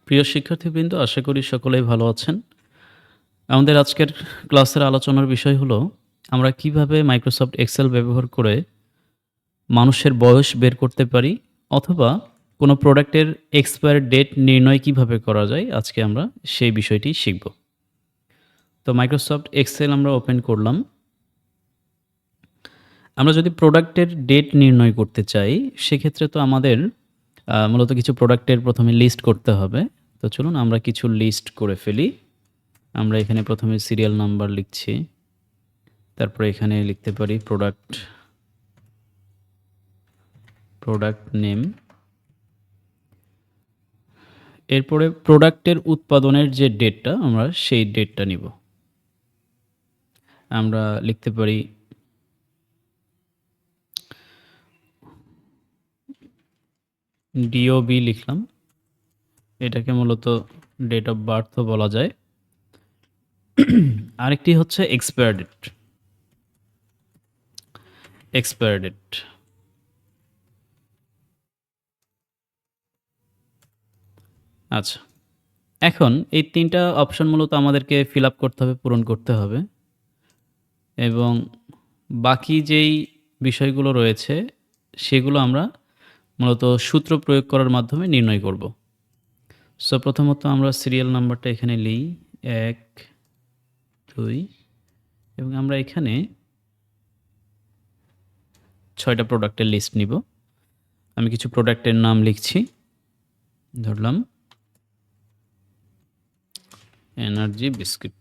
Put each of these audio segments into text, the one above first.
প্রিয় শিক্ষার্থীবৃন্দ, আশা করি সকলেই ভালো আছেন। আমাদের আজকের ক্লাসের আলোচনার বিষয় হলো, আমরা কিভাবে মাইক্রোসফট এক্সেল ব্যবহার করে মানুষের বয়স বের করতে পারি, অথবা কোনো প্রোডাক্টের এক্সপায়ার ডেট নির্ণয় কিভাবে করা যায়, আজকে আমরা সেই বিষয়টি শিখব। তো মাইক্রোসফট এক্সেল আমরা ওপেন করলাম। আমরা যদি প্রোডাক্টের ডেট নির্ণয় করতে চাই, সেক্ষেত্রে তো আমাদের মূলত কিছু প্রোডাক্টের প্রথমে লিস্ট করতে হবে। তো চলুন আমরা কিছু লিস্ট করে ফেলি। আমরা এখানে প্রথমে সিরিয়াল নাম্বার লিখছি, তারপরে এখানে লিখতে পারি প্রোডাক্ট নেম। এরপরে প্রোডাক্টের উৎপাদনের যে ডেটটা, আমরা সেই ডেটটা নিব। আমরা লিখতে পারি ডিওবি লিখলাম, এটাকে মূলত ডেট অফ বার্থও বলা যায়। আরেকটি হচ্ছে এক্সপায়ার ডেট। আচ্ছা, এখন এই ৩টা অপশন মূলত আমাদেরকে ফিল আপ করতে হবে, পূরণ করতে হবে, এবং বাকি যেই বিষয়গুলো রয়েছে সেগুলো আমরা মূলত সূত্র প্রয়োগ করার মাধ্যমে নির্ণয় করব। সো প্রথমত আমরা সিরিয়াল নাম্বারটা এখানে লিই ১, ২, এবং আমরা এখানে ৬টা প্রোডাক্টের লিস্ট নিব। আমি কিছু প্রোডাক্টের নাম লিখছি, ধরলাম এনার্জি বিস্কিট।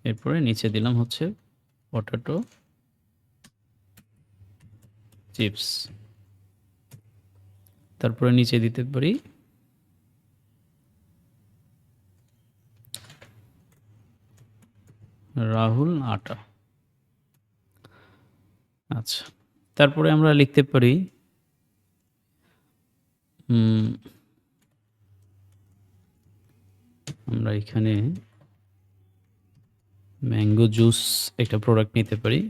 এরপরে নিচে দিলাম হচ্ছে পটেটো চিপস। তারপরে নিচে দিতে পারি রাহুল আটা। আচ্ছা, তারপরে আমরা লিখতে পারি আমরা এখানে ম্যাঙ্গো জুস একটা প্রোডাক্ট নিতে পারি।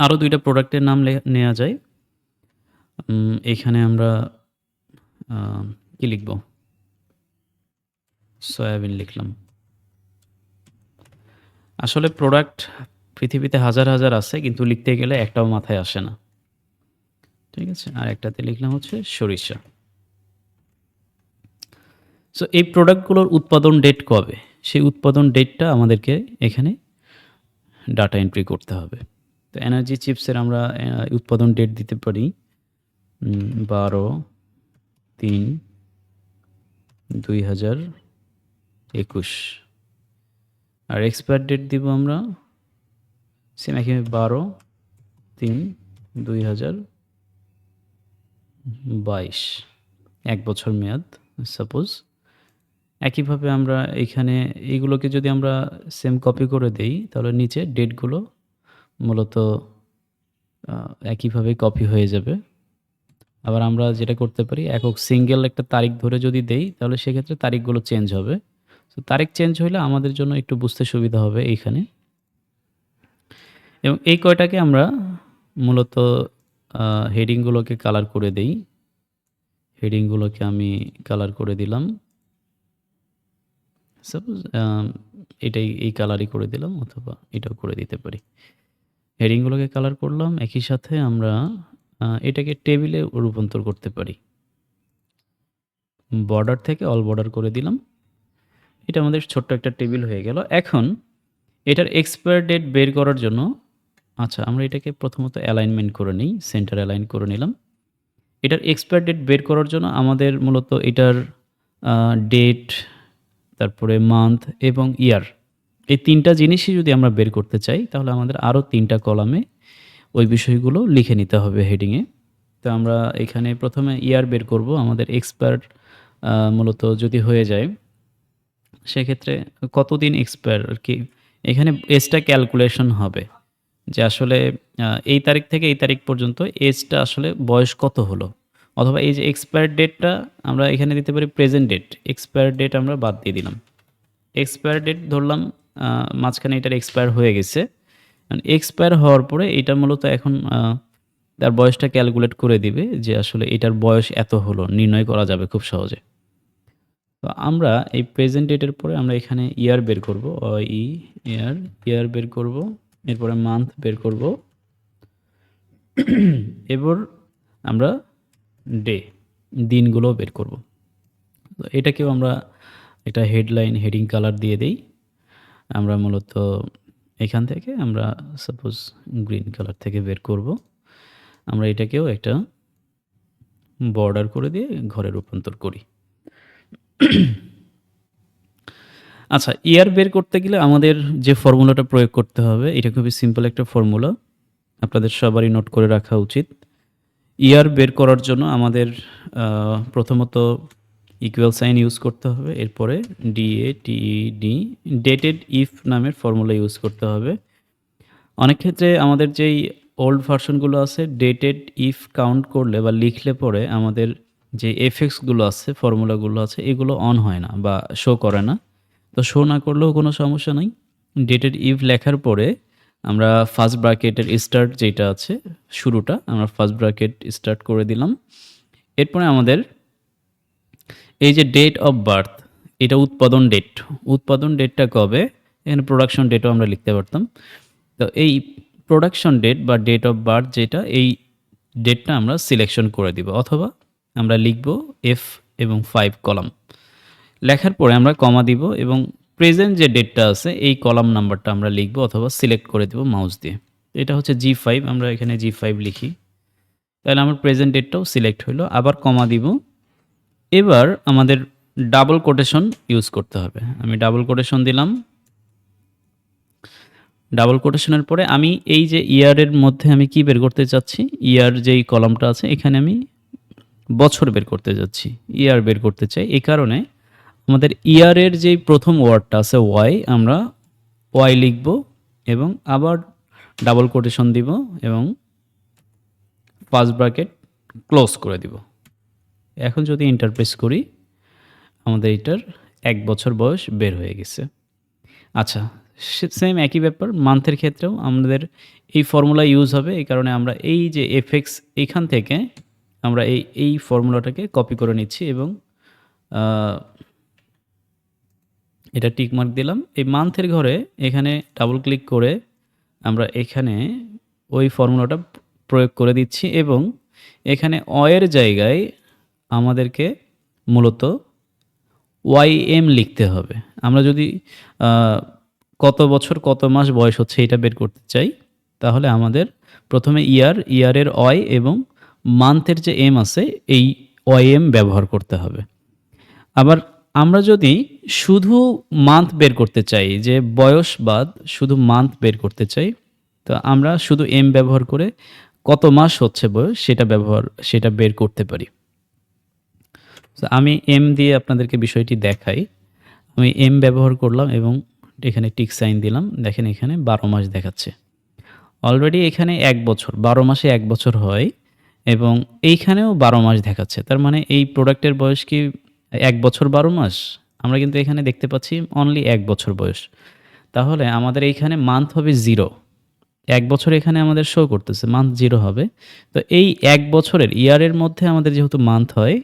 আরও ২টা প্রোডাক্টের নাম নেওয়া যায়। এখানে আমরা কি লিখব, সয়াবিন লিখলাম। আসলে প্রোডাক্ট পৃথিবীতে হাজার হাজার আছে, কিন্তু লিখতে গেলে একটাও মাথায় আসে না। ঠিক আছে, আর একটাতে লিখলাম হচ্ছে সরিষা। সো এই প্রোডাক্টগুলোর উৎপাদন ডেট কবে, সেই উৎপাদন ডেটটা আমাদেরকে এখানে ডাটা এন্ট্রি করতে হবে। তো এনার্জি চিপসের আমরা উৎপাদন ডেট দিতে পারি 12/3/2021, আর এক্সপায়ার ডেট দিব আমরা সেম একইভাবে 12/3/2022, ১ বছর মেয়াদ সাপোজ। একইভাবে আমরা এখানে এইগুলোকে যদি আমরা সেম কপি করে দেই, তাহলে নিচে ডেটগুলো মূলত একইভাবে কপি হয়ে যাবে। আবার আমরা যেটা করতে পারি, একক সিঙ্গেল একটা তারিখ ধরে যদি দেই, তাহলে সেক্ষেত্রে তারিখগুলো চেঞ্জ হবে। তো তারিখ চেঞ্জ হইলে আমাদের জন্য একটু বুঝতে সুবিধা হবে এইখানে। এবং এই কয়টাকে আমরা মূলত হেডিংগুলোকে কালার করে দেই। হেডিংগুলোকে আমি কালার করে দিলাম, সাপোজ এটাই এই কালারই করে দিলাম, অথবা এটাও করে দিতে পারি। হেডিংগুলোকে কালার করলাম, একই সাথে আমরা এটাকে টেবিলে রূপান্তর করতে পারি। বর্ডার থেকে অল বর্ডার করে দিলাম। এটা আমাদের ছোট্ট একটা টেবিল হয়ে গেল। এখন এটার এক্সপায়ার ডেট বের করার জন্য, আচ্ছা, আমরা এটাকে প্রথমত অ্যালাইনমেন্ট করে নিই, সেন্টার অ্যালাইন করে নিলাম। এটার এক্সপায়ার ডেট বের করার জন্য আমাদের মূলত এটার ডেট, তারপরে মান্থ এবং ইয়ার, এই ৩টা জিনিসই যদি আমরা বের করতে চাই, তাহলে আমাদের আরও ৩টা কলামে ওই বিষয়গুলো লিখে নিতে হবে হেডিংয়ে। তো আমরা এখানে প্রথমে ইয়ার বের করব। আমাদের এক্সপায়ার মূলত যদি হয়ে যায়, সেক্ষেত্রে কতদিন এক্সপায়ার আর কি, এখানে এজটা ক্যালকুলেশন হবে যে আসলে এই তারিখ থেকে এই তারিখ পর্যন্ত এজটা আসলে বয়স কত হলো, অথবা এই যে এক্সপায়ার ডেটটা আমরা এখানে দিতে পারি প্রেজেন্ট ডেট। এক্সপায়ার ডেট আমরা বাদ দিয়ে দিলাম, এক্সপায়ার ডেট ধরলাম, মাঝখানে এটার এক্সপায়ার হয়ে গেছে। এক্সপায়ার হওয়ার পরে এটা মূলত এখন তার বয়সটা ক্যালকুলেট করে দিবে যে আসলে এটার বয়স এত হলো, নির্ণয় করা যাবে খুব সহজে। তো আমরা এই প্রেজেন্ট ডেটের পরে আমরা এখানে ইয়ার বের করব, ইয়ার বের করব, এরপরে মান্থ বের করব, এরপর আমরা ডে, দিনগুলো বের করব। তো এটাকেও আমরা একটা হেডিং কালার দিয়ে দেই। আমরা মূলত এখান থেকে আমরা সাপোজ গ্রিন কালার থেকে বের করব। আমরা এটাকেও একটা বর্ডার করে দিয়ে ঘরে রূপান্তর করি। আচ্ছা, ইয়ার বের করতে গেলে আমাদের যে ফর্মুলাটা প্রয়োগ করতে হবে, এটা খুবই সিম্পল একটা ফর্মুলা, আপনাদের সবারই নোট করে রাখা উচিত। ইয়ার বের করার জন্য আমাদের প্রথমত ইকুয়াল সাইন ইউজ করতে হবে, এরপরে DATED, ডেটেড ইফ নামের ফর্মুলা ইউজ করতে হবে। অনেক ক্ষেত্রে আমাদের যেই ওল্ড ভার্সনগুলো আছে, ডেটেড ইফ কাউন্ট করলে বা লিখলে পরে আমাদের যে এফেক্টসগুলো আছে, ফর্মুলাগুলো আছে, এগুলো অন হয় না বা শো করে না। তো শো না করলেও কোনো সমস্যা নাই। ডেটেড ইফ লেখার পরে আমরা ফার্স্ট ব্র্যাকেটের স্টার্ট যেটা আছে, শুরুটা আমরা ফার্স্ট ব্র্যাকেট স্টার্ট করে দিলাম। এরপরে আমাদের এই যে ডেট অফ বার্থ, এটা উৎপাদন ডেটটা কবে, এখানে প্রোডাকশন ডেটও আমরা লিখতে পারতাম। তো এই প্রোডাকশন ডেট বা ডেট অফ বার্থ যেটা, এই ডেটটা আমরা সিলেকশন করে দিব, অথবা আমরা লিখব F এবং 5 কলাম। লেখার পরে আমরা কমা দিব এবং প্রেজেন্ট যে ডেটটা আছে এই কলাম নাম্বারটা আমরা লিখব অথবা সিলেক্ট করে দেব মাউস দিয়ে। এটা হচ্ছে G5, আমরা এখানে G5 লিখি, তাহলে আমার প্রেজেন্ট ডেটটাও সিলেক্ট হলো। আবার কমা দিব। এবার আমাদের ডাবল কোটেশন ইউজ করতে হবে। আমি ডাবল কোটেশন দিলাম। ডাবল কোটেশনের পরে আমি এই যে ইয়ারের মধ্যে আমি কি বের করতে চাচ্ছি, ইয়ার যেই কলামটা আছে এখানে আমি বছর বের করতে যাচ্ছি, ইয়ার বের করতে চাই। এই কারণে আমাদের ইয়ারের যেই প্রথম ওয়ার্ডটা আছে ওয়াই, আমরা ওয়াই লিখব এবং আবার ডাবল কোটেশন দিব এবং ফার্স্ট ব্র্যাকেট ক্লোজ করে দিব। এখন যদি ইন্টারপ্রেস করি, আমাদের এটার 1 বছর বয়স বের হয়ে গেছে। আচ্ছা, সেম একই ব্যাপার মান্থের ক্ষেত্রেও আমাদের এই ফর্মুলা ইউজ হবে। এই কারণে আমরা এই যে এফএক্স, এখান থেকে আমরা এই ফর্মুলাটাকে কপি করে নিচ্ছি এবং এটা টিকমার্ক দিলাম। এই মান্থের ঘরে এখানে ডাবল ক্লিক করে আমরা এখানে ওই ফর্মুলাটা প্রয়োগ করে দিচ্ছি এবং এখানে অয়ের জায়গায় আমাদেরকে মূলত YM লিখতে হবে। আমরা যদি কত বছর কত মাস বয়স হচ্ছে এটা বের করতে চাই, তাহলে আমাদের প্রথমে ইয়ারের ওয়াই এবং মান্থের যে এম আছে এই YM ব্যবহার করতে হবে। আবার আমরা যদি শুধু মান্থ বের করতে চাই, যে বয়স বাদ শুধু মান্থ বের করতে চাই, তো আমরা শুধু এম ব্যবহার করে কত মাস হচ্ছে বয়স সেটা বের করতে পারি। তো আমি এম দিয়ে আপনাদেরকে বিষয়টি দেখাই। আমি এম ব্যবহার করলাম এবং এখানে টিক সাইন দিলাম। দেখেন এখানে 12 মাস দেখাচ্ছে। অলরেডি এখানে 1 বছর, 12 মাসে 1 বছর হয় এবং এইখানেও 12 মাস দেখাচ্ছে। তার মানে এই প্রোডাক্টের বয়স কি 1 বছর 12 মাস? আমরা কিন্তু এখানে দেখতে পাচ্ছি অনলি 1 বছর বয়স। তাহলে আমাদের এইখানে মান্থ হবে 0। 1 বছর এখানে আমাদের শো করতেছে, মান্থ 0 হবে। তো এই 1 বছরের ইয়ারের মধ্যে আমাদের যেহেতু মান্থ হয়,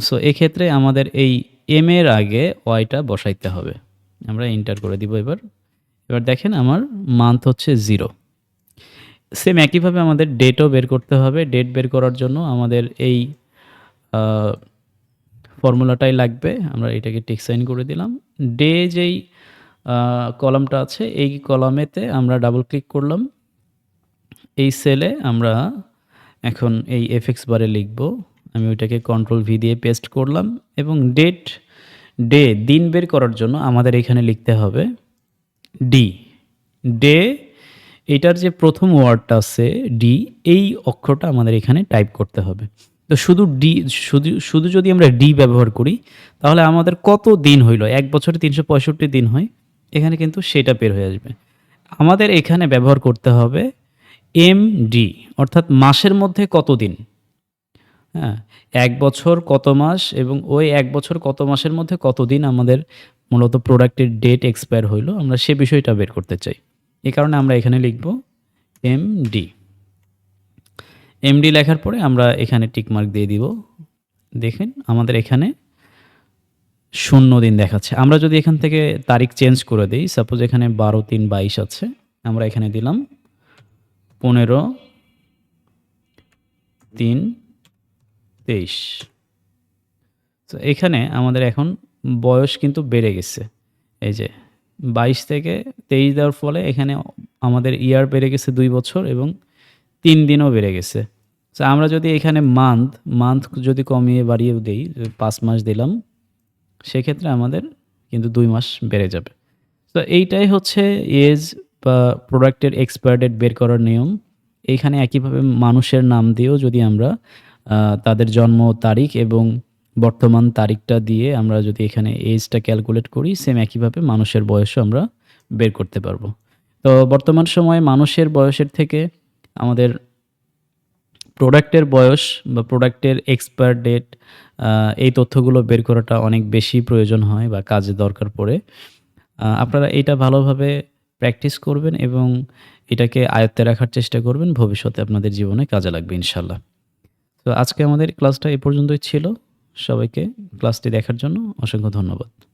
সো এক্ষেত্রে আমাদের এই এম এর আগে ওয়াইটা বসাইতে হবে। আমরা এন্টার করে দিব এবার। এবার দেখেন আমার মান্থ হচ্ছে 0। সেম একইভাবে আমাদের ডেটও বের করতে হবে। ডেট বের করার জন্য আমাদের এই ফর্মুলাটাই লাগবে। আমরা এটাকে টিক সাইন করে দিলাম। ডে যেই কলামটা আছে এই কলামেতে আমরা ডাবল ক্লিক করলাম। এই সেলে আমরা এখন এই এফএক্স বারে লিখব। আমি ওইটাকে কন্ট্রোল ভি দিয়ে পেস্ট করলাম এবং দিন বের করার জন্য আমাদের এখানে লিখতে হবে ডি। ডে, এটার যে প্রথম ওয়ার্ডটা আছে ডি, এই অক্ষরটা আমাদের এখানে টাইপ করতে হবে। তো শুধু যদি আমরা ডি ব্যবহার করি তাহলে আমাদের কত দিন হইল, 1 বছরে 365 দিন হয়, এখানে কিন্তু সেটা বের হয়ে আসবে। আমাদের এখানে ব্যবহার করতে হবে এমডি, অর্থাৎ মাসের মধ্যে কত দিন। হ্যাঁ, 1 বছর কত মাস এবং ওই 1 বছর কত মাসের মধ্যে কত দিন আমাদের মূলত প্রোডাক্টের ডেট এক্সপায়ার হইল, আমরা সে বিষয়টা বের করতে চাই। এই কারণে আমরা এখানে লিখব এমডি। এমডি লেখার পরে আমরা এখানে টিক মার্ক দিয়ে দিব। দেখেন আমাদের এখানে ০ দিন দেখাচ্ছে। আমরা যদি এখান থেকে তারিখ চেঞ্জ করে দেই, সাপোজ এখানে ১২/৩/২২ আছে। আমরা এখানে দিলাম ১৫/৩/২৩। তো এখানে আমাদের এখন বয়স কিন্তু বেড়ে গেছে। এই যে ২২ থেকে ২৩ দেওয়ার ফলে এখানে আমাদের ইয়ার বেড়ে গেছে ২ বছর এবং ৩ দিনও বেড়ে গেছে। সো আমরা যদি এখানে মান্থ যদি কমিয়ে বাড়িয়েও দেই, ৫ মাস দিলাম, সেক্ষেত্রে আমাদের কিন্তু ২ মাস বেড়ে যাবে। তো এইটাই হচ্ছে এজ বা প্রোডাক্টের এক্সপায়ার ডেট বের করার নিয়ম। এইখানে একইভাবে মানুষের নাম দিয়েও যদি আমরা তাদের জন্ম তারিখ এবং বর্তমান তারিখটা দিয়ে আমরা যদি এখানে এজটা ক্যালকুলেট করি, সেম একইভাবে মানুষের বয়সও আমরা বের করতে পারবো। তো বর্তমান সময়ে মানুষের বয়সের থেকে আমাদের প্রোডাক্টের বয়স বা প্রোডাক্টের এক্সপায়ার ডেট এই তথ্যগুলো বের করাটা অনেক বেশি প্রয়োজন হয় বা কাজে দরকার পড়ে। আপনারা এটা ভালোভাবে প্র্যাকটিস করবেন এবং এটাকে আয়ত্তে রাখার চেষ্টা করবেন। ভবিষ্যতে আপনাদের জীবনে কাজে লাগবে ইনশাআল্লাহ। তো আজকে আমাদের ক্লাসটা এ পর্যন্তই ছিল। সবাইকে ক্লাসটি দেখার জন্য অসংখ্য ধন্যবাদ।